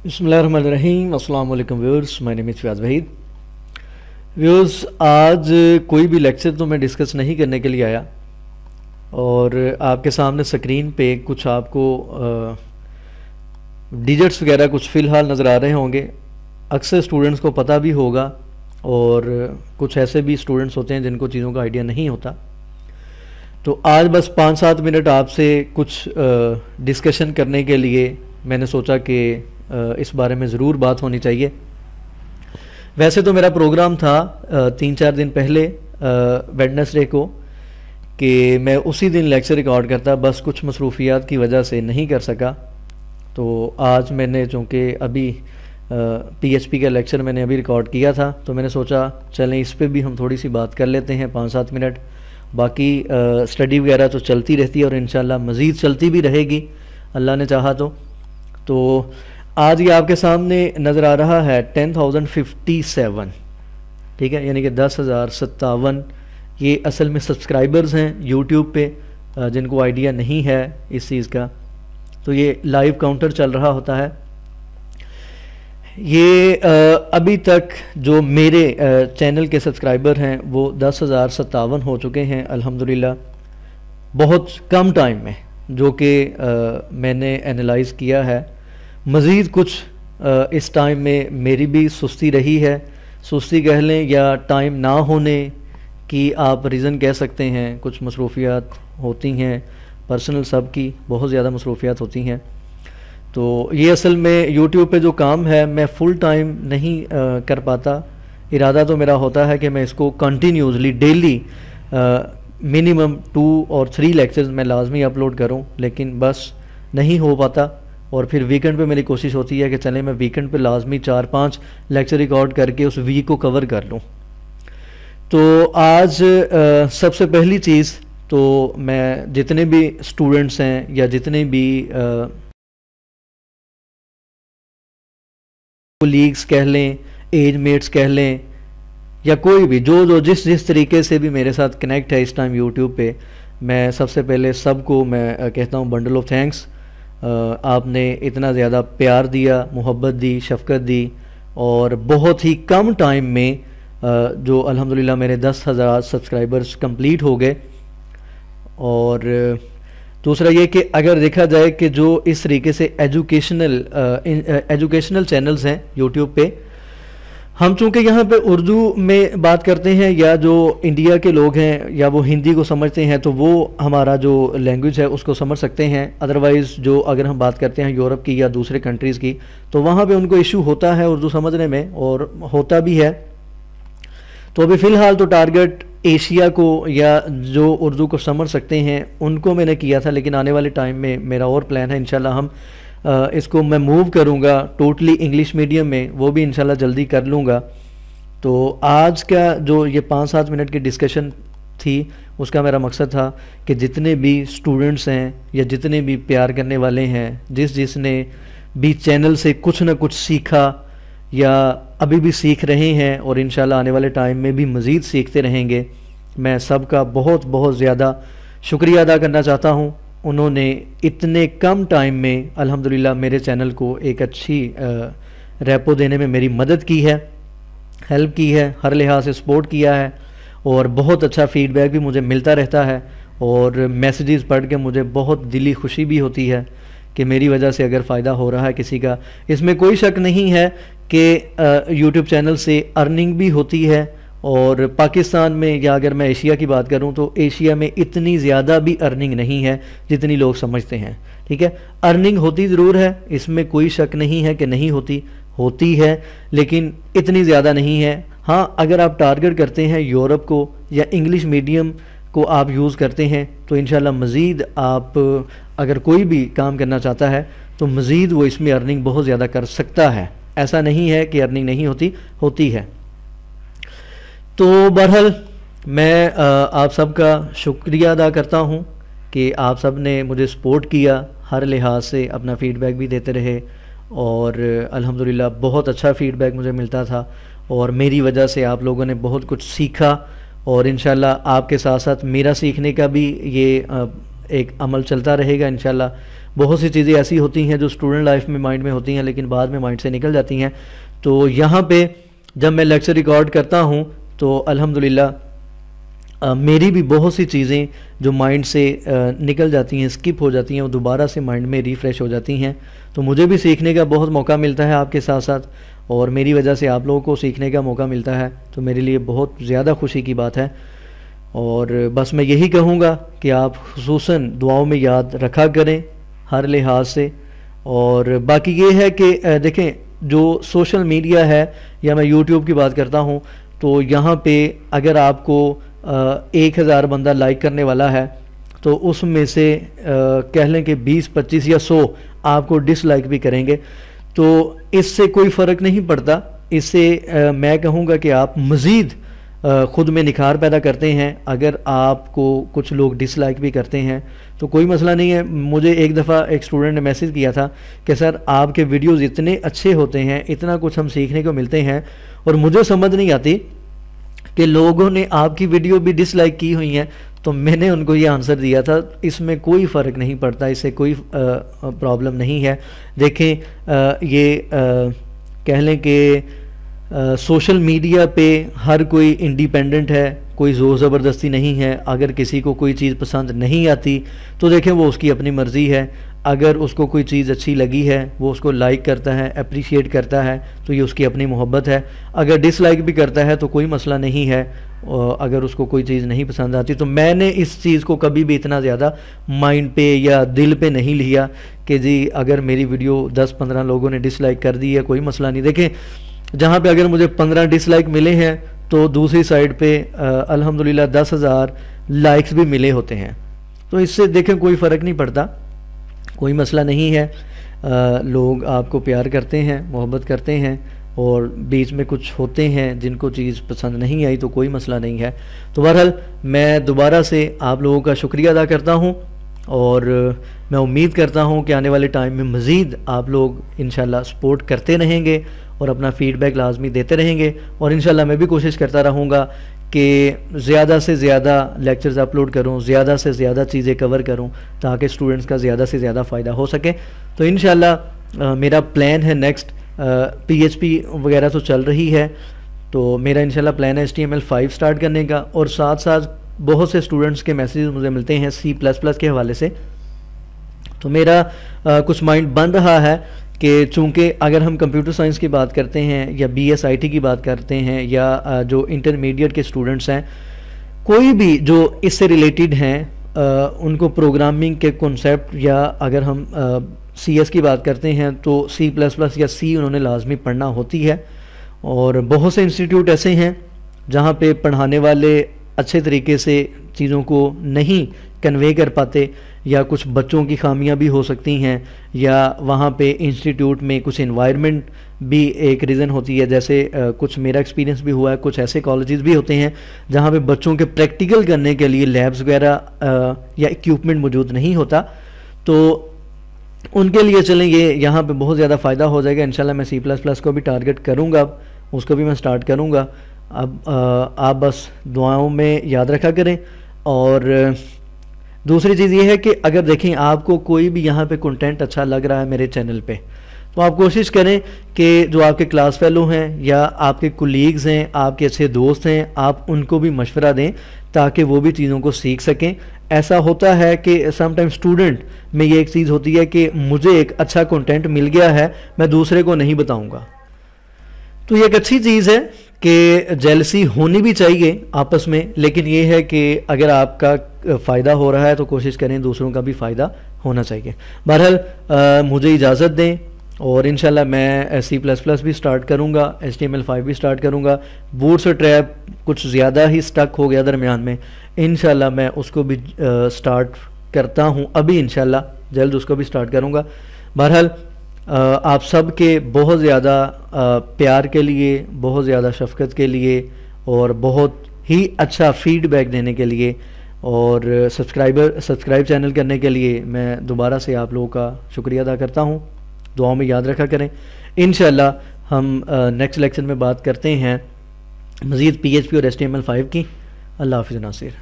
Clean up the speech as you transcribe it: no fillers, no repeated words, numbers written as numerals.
बिस्मिल्लाहिर्रहमानिर्रहीम। अस्सलाम वालेकुम viewers, my name is Fayaz Waheed. Viewers, आज कोई भी लेक्चर तो मैं डिस्कस नहीं करने के लिए आया और आपके सामने स्क्रीन पे कुछ आपको डिजिट्स वगैरह कुछ फ़िलहाल नज़र आ रहे होंगे। अक्सर स्टूडेंट्स को पता भी होगा और कुछ ऐसे भी स्टूडेंट्स होते हैं जिनको चीज़ों का आइडिया नहीं होता। तो आज बस 5-7 मिनट आपसे कुछ डिस्कशन करने के लिए मैंने सोचा कि इस बारे में ज़रूर बात होनी चाहिए। वैसे तो मेरा प्रोग्राम था 3-4 दिन पहले वेडनेसडे को कि मैं उसी दिन लेक्चर रिकॉर्ड करता, बस कुछ मसरूफियात की वजह से नहीं कर सका। तो आज मैंने चूँकि अभी पीएचपी का लेक्चर मैंने अभी रिकॉर्ड किया था, तो मैंने सोचा चलें इस पे भी हम थोड़ी सी बात कर लेते हैं 5-7 मिनट। बाकी स्टडी वगैरह तो चलती रहती है और इंशाल्लाह मज़ीद चलती भी रहेगी अल्लाह ने चाहा तो आज ये आपके सामने नज़र आ रहा है 10,057, ठीक है, यानी कि 10,057। ये असल में सब्सक्राइबर्स हैं यूट्यूब पे, जिनको आइडिया नहीं है इस चीज़ का, तो ये लाइव काउंटर चल रहा होता है। ये अभी तक जो मेरे चैनल के सब्सक्राइबर हैं वो 10,057 हो चुके हैं अल्हम्दुलिल्लाह, बहुत कम टाइम में, जो कि मैंने एनालाइज़ किया है। मज़ीद कुछ इस टाइम में मेरी भी सुस्ती रही है, सुस्ती कह लें या टाइम ना होने की आप रीज़न कह सकते हैं। कुछ मसरूफियात होती हैं पर्सनल, सब की बहुत ज़्यादा मसरूफियात होती हैं। तो ये असल में यूट्यूब पे जो काम है मैं फुल टाइम नहीं कर पाता। इरादा तो मेरा होता है कि मैं इसको कंटिन्यूसली डेली मिनिमम 2 और 3 लेक्चर्स मैं लाजमी अपलोड करूं, लेकिन बस नहीं हो पाता। और फिर वीकेंड पे मेरी कोशिश होती है कि चले मैं वीकेंड पे लाजमी 4-5 लेक्चर रिकॉर्ड करके उस वीक को कवर कर लूँ। तो आज सबसे पहली चीज़ तो मैं जितने भी स्टूडेंट्स हैं या जितने भी कोलीग्स कह लें, एज मेट्स कह लें, या कोई भी जो जिस तरीके से भी मेरे साथ कनेक्ट है इस टाइम यूट्यूब पे, मैं सबसे पहले सबको मैं कहता हूँ बंडल ऑफ थैंक्स। आपने इतना ज़्यादा प्यार दिया, मोहब्बत दी, शफ़क़त दी और बहुत ही कम टाइम में जो अल्हम्दुलिल्लाह मेरे 10,000 सब्सक्राइबर्स कंप्लीट हो गए। और दूसरा ये कि अगर देखा जाए कि जो इस तरीके से एजुकेशनल चैनल्स हैं यूट्यूब पे, हम चूँकि यहाँ पे उर्दू में बात करते हैं या जो इंडिया के लोग हैं या वो हिंदी को समझते हैं तो वो हमारा जो लैंग्वेज है उसको समझ सकते हैं। अदरवाइज़ जो अगर हम बात करते हैं यूरोप की या दूसरे कंट्रीज़ की, तो वहाँ पे उनको इशू होता है उर्दू समझने में, और होता भी है। तो अभी फ़िलहाल तो टारगेट एशिया को या जो उर्दू को समझ सकते हैं उनको मैंने किया था, लेकिन आने वाले टाइम में मेरा और प्लान है, इंशाल्लाह हम इसको मैं मूव करूँगा टोटली इंग्लिश मीडियम में, वो भी इंशाल्लाह जल्दी कर लूँगा। तो आज का जो ये 5-7 मिनट की डिस्कशन थी उसका मेरा मकसद था कि जितने भी स्टूडेंट्स हैं या जितने भी प्यार करने वाले हैं, जिसने भी चैनल से कुछ ना कुछ सीखा या अभी भी सीख रहे हैं और इंशाल्लाह आने वाले टाइम में भी मज़ीद सीखते रहेंगे, मैं सबका बहुत बहुत ज़्यादा शुक्रिया अदा करना चाहता हूँ। उन्होंने इतने कम टाइम में अल्हम्दुलिल्लाह मेरे चैनल को एक अच्छी रेपो देने में मेरी मदद की है, हेल्प की है, हर लिहाज से सपोर्ट किया है और बहुत अच्छा फ़ीडबैक भी मुझे मिलता रहता है। और मैसेजेस पढ़ के मुझे बहुत दिली खुशी भी होती है कि मेरी वजह से अगर फ़ायदा हो रहा है किसी का। इसमें कोई शक नहीं है कि यूट्यूब चैनल से अर्निंग भी होती है, और पाकिस्तान में या अगर मैं एशिया की बात करूं तो एशिया में इतनी ज़्यादा भी अर्निंग नहीं है जितनी लोग समझते हैं, ठीक है। अर्निंग होती ज़रूर है, इसमें कोई शक नहीं है कि नहीं होती, होती है, लेकिन इतनी ज़्यादा नहीं है। हाँ, अगर आप टारगेट करते हैं यूरोप को या इंग्लिश मीडियम को आप यूज़ करते हैं तो इंशाल्लाह मज़ीद आप अगर कोई भी काम करना चाहता है तो मज़ीद वो इसमें अर्निंग बहुत ज़्यादा कर सकता है। ऐसा नहीं है कि अर्निंग नहीं होती, होती है। तो बहरहाल मैं आप सबका शुक्रिया अदा करता हूँ कि आप सब ने मुझे सपोर्ट किया, हर लिहाज से अपना फ़ीडबैक भी देते रहे और अल्हम्दुलिल्लाह बहुत अच्छा फ़ीडबैक मुझे मिलता था और मेरी वजह से आप लोगों ने बहुत कुछ सीखा। और इंशाल्लाह आपके साथ साथ मेरा सीखने का भी ये एक अमल चलता रहेगा इंशाल्लाह। बहुत सी चीज़ें ऐसी होती हैं जो स्टूडेंट लाइफ में माइंड में होती हैं लेकिन बाद में माइंड से निकल जाती हैं। तो यहाँ पे जब मैं लेक्चर रिकॉर्ड करता हूँ तो अल्हम्दुलिल्लाह मेरी भी बहुत सी चीज़ें जो माइंड से निकल जाती हैं, स्किप हो जाती हैं, वो दोबारा से माइंड में रिफ़्रेश हो जाती हैं। तो मुझे भी सीखने का बहुत मौका मिलता है आपके साथ साथ, और मेरी वजह से आप लोगों को सीखने का मौका मिलता है, तो मेरे लिए बहुत ज़्यादा खुशी की बात है। और बस मैं यही कहूँगा कि आप खुसूसन दुआओं में याद रखा करें हर लिहाज से। और बाकी ये है कि देखें, जो सोशल मीडिया है या मैं यूट्यूब की बात करता हूँ, तो यहाँ पे अगर आपको 1000 बंदा लाइक करने वाला है तो उसमें से कह लें कि 20, 25 या 100 आपको डिसलाइक भी करेंगे, तो इससे कोई फ़र्क नहीं पड़ता। इससे मैं कहूँगा कि आप मज़ीद ख़ुद में निखार पैदा करते हैं। अगर आपको कुछ लोग डिसलाइक भी करते हैं तो कोई मसला नहीं है। मुझे एक दफ़ा एक स्टूडेंट ने मैसेज किया था कि सर आपके वीडियोस इतने अच्छे होते हैं, इतना कुछ हम सीखने को मिलते हैं, और मुझे समझ नहीं आती कि लोगों ने आपकी वीडियो भी डिसलाइक की हुई हैं। तो मैंने उनको ये आंसर दिया था, इसमें कोई फ़र्क नहीं पड़ता, इससे कोई प्रॉब्लम नहीं है। देखें ये कह लें कि सोशल मीडिया पे हर कोई इंडिपेंडेंट है, कोई ज़ोर ज़बरदस्ती नहीं है। अगर किसी को कोई चीज़ पसंद नहीं आती तो देखें वो उसकी अपनी मर्ज़ी है। अगर उसको कोई चीज़ अच्छी लगी है वो उसको लाइक करता है, अप्रिशिएट करता है, तो ये उसकी अपनी मोहब्बत है। अगर डिसलाइक भी करता है तो कोई मसला नहीं है, अगर उसको कोई चीज़ नहीं पसंद आती। तो मैंने इस चीज़ को कभी भी इतना ज़्यादा माइंड पे या दिल पे नहीं लिया कि जी अगर मेरी वीडियो 10-15 लोगों ने डिसलाइक कर दी है कोई मसला नहीं। देखें जहाँ पे अगर मुझे 15 डिसलाइक मिले हैं तो दूसरी साइड पे अल्हम्दुलिल्लाह 10,000 लाइक्स भी मिले होते हैं। तो इससे देखें कोई फ़र्क नहीं पड़ता, कोई मसला नहीं है। लोग आपको प्यार करते हैं, मोहब्बत करते हैं, और बीच में कुछ होते हैं जिनको चीज़ पसंद नहीं आई तो कोई मसला नहीं है। तो बहरहाल मैं दोबारा से आप लोगों का शुक्रिया अदा करता हूँ, और मैं उम्मीद करता हूँ कि आने वाले टाइम में मज़ीद आप लोग इंशाल्लाह सपोर्ट करते रहेंगे और अपना फ़ीडबैक लाजमी देते रहेंगे। और इंशाल्लाह मैं भी कोशिश करता रहूँगा कि ज़्यादा से ज़्यादा लेक्चर्स अपलोड करूँ, ज़्यादा से ज़्यादा चीज़ें कवर करूँ, ताकि स्टूडेंट्स का ज़्यादा से ज़्यादा फ़ायदा हो सके। तो इंशाल्लाह मेरा प्लान है नेक्स्ट PHP वगैरह तो चल रही है, तो मेरा इंशाल्लाह प्लान है HTML5 स्टार्ट करने का। और साथ साथ बहुत से स्टूडेंट्स के मैसेजेस मुझे मिलते हैं C++ के हवाले से, तो मेरा कुछ माइंड बन रहा है कि चूँकि अगर हम कंप्यूटर साइंस की बात करते हैं या BSIT की बात करते हैं या जो इंटरमीडिएट के स्टूडेंट्स हैं, कोई भी जो इससे रिलेटेड हैं उनको प्रोग्रामिंग के कॉन्सेप्ट, या अगर हम CS की बात करते हैं तो C++ या C उन्होंने लाजमी पढ़ना होती है। और बहुत से इंस्टीट्यूट ऐसे हैं जहाँ पे पढ़ाने वाले अच्छे तरीके से चीज़ों को नहीं कन्वे कर पाते, या कुछ बच्चों की खामियां भी हो सकती हैं, या वहाँ पे इंस्टीट्यूट में कुछ एनवायरनमेंट भी एक रीज़न होती है। जैसे कुछ मेरा एक्सपीरियंस भी हुआ है, कुछ ऐसे कॉलेजेस भी होते हैं जहाँ पे बच्चों के प्रैक्टिकल करने के लिए लैब्स वगैरह या इक्विपमेंट मौजूद नहीं होता, तो उनके लिए चलें ये यहाँ पे बहुत ज़्यादा फ़ायदा हो जाएगा। इंशाल्लाह मैं C++ को भी टारगेट करूँगा, अब उसको भी मैं स्टार्ट करूँगा। अब आप बस दुआओं में याद रखा करें। और दूसरी चीज़ ये है कि अगर देखें आपको कोई भी यहाँ पे कंटेंट अच्छा लग रहा है मेरे चैनल पे, तो आप कोशिश करें कि जो आपके क्लास फेलो हैं या आपके कुलीग्स हैं, आपके अच्छे दोस्त हैं, आप उनको भी मशवरा दें ताकि वो भी चीज़ों को सीख सकें। ऐसा होता है कि समटाइम स्टूडेंट में ये एक चीज़ होती है कि मुझे एक अच्छा कंटेंट मिल गया है, मैं दूसरे को नहीं बताऊँगा। तो ये एक अच्छी चीज़ है कि जेलसी होनी भी चाहिए आपस में, लेकिन ये है कि अगर आपका फ़ायदा हो रहा है तो कोशिश करें दूसरों का भी फ़ायदा होना चाहिए। बहरहाल मुझे इजाज़त दें, और इंशाल्लाह मैं C++ भी स्टार्ट करूँगा, HTML5 भी स्टार्ट करूँगा। बूटस्ट्रैप कुछ ज़्यादा ही स्टक हो गया दरमियान में, इंशाल्लाह मैं उसको भी स्टार्ट करता हूँ अभी, इंशाल्लाह जल्द उसको भी स्टार्ट करूँगा। बहरहाल आप सब के बहुत ज़्यादा प्यार के लिए, बहुत ज़्यादा शफ़क़त के लिए, और बहुत ही अच्छा फ़ीडबैक देने के लिए, और सब्सक्राइब चैनल करने के लिए मैं दोबारा से आप लोगों का शुक्रिया अदा करता हूँ। दुआओं में याद रखा करें। इंशाल्लाह हम नेक्स्ट लेक्चर में बात करते हैं मज़ीद PHP और HTML5 की। अल्लाह हाफ़िज़ नासिर।